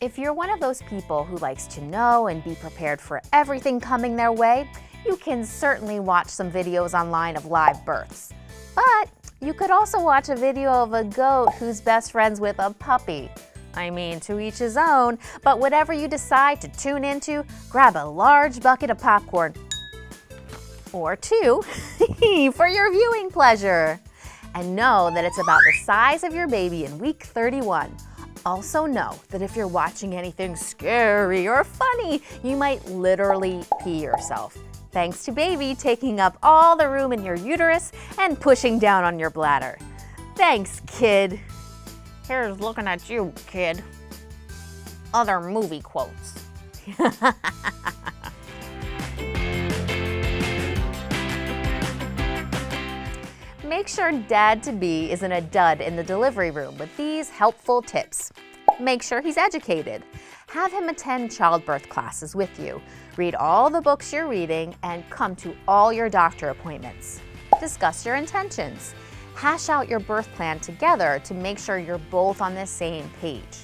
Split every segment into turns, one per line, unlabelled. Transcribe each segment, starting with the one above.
If you're one of those people who likes to know and be prepared for everything coming their way, you can certainly watch some videos online of live births. But you could also watch a video of a goat who's best friends with a puppy. I mean, to each his own, but whatever you decide to tune into, grab a large bucket of popcorn or two for your viewing pleasure. And know that it's about the size of your baby in week 31. Also know that if you're watching anything scary or funny, you might literally pee yourself, thanks to baby taking up all the room in your uterus and pushing down on your bladder. Thanks, kid. Here's looking at you, kid. Other movie quotes. Make sure dad-to-be isn't a dud in the delivery room with these helpful tips. Make sure he's educated. Have him attend childbirth classes with you. Read all the books you're reading and come to all your doctor appointments. Discuss your intentions. Hash out your birth plan together to make sure you're both on the same page.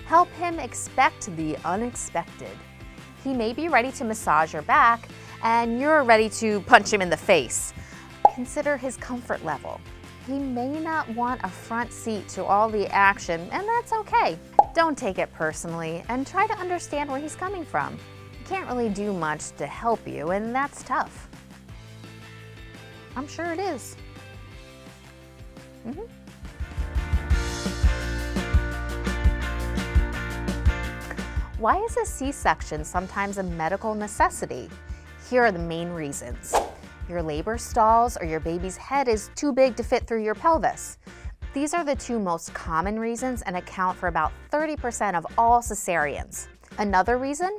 Help him expect the unexpected. He may be ready to massage your back and you're ready to punch him in the face. Consider his comfort level. He may not want a front seat to all the action, and that's okay. Don't take it personally and try to understand where he's coming from. He can't really do much to help you, and that's tough. I'm sure it is. Why is a C-section sometimes a medical necessity? Here are the main reasons. Your labor stalls or your baby's head is too big to fit through your pelvis. These are the two most common reasons and account for about 30% of all cesareans. Another reason?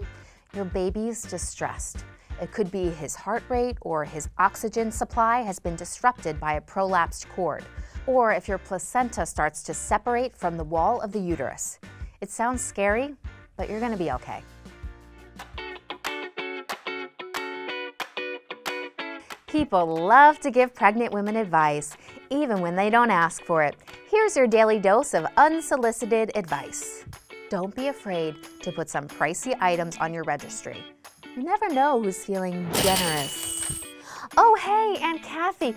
Your baby's distressed. It could be his heart rate or his oxygen supply has been disrupted by a prolapsed cord, or if your placenta starts to separate from the wall of the uterus. It sounds scary, but you're gonna be okay. People love to give pregnant women advice, even when they don't ask for it. Here's your daily dose of unsolicited advice. Don't be afraid to put some pricey items on your registry. You never know who's feeling generous. Oh, hey, Aunt Kathy.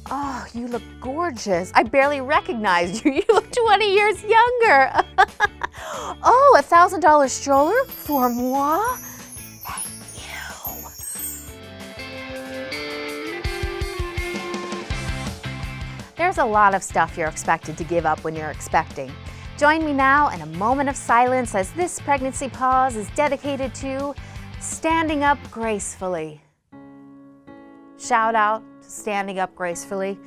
Oh, you look gorgeous. I barely recognized you. You look 20 years younger. Oh, $1,000 stroller for moi? There's a lot of stuff you're expected to give up when you're expecting. Join me now in a moment of silence as this pregnancy pause is dedicated to standing up gracefully. Shout out to standing up gracefully.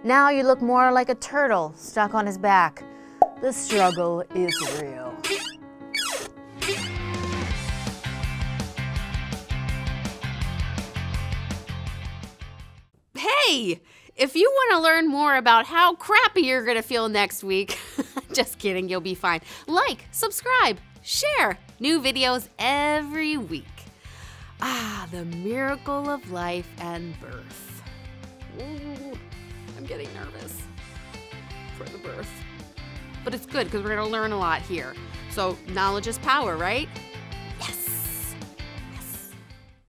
Now you look more like a turtle stuck on his back. The struggle is real.
Hey! If you want to learn more about how crappy you're going to feel next week, just kidding, you'll be fine. Like, subscribe, share new videos every week. Ah, the miracle of life and birth. Ooh, I'm getting nervous for the birth. But it's good because we're going to learn a lot here. So knowledge is power, right?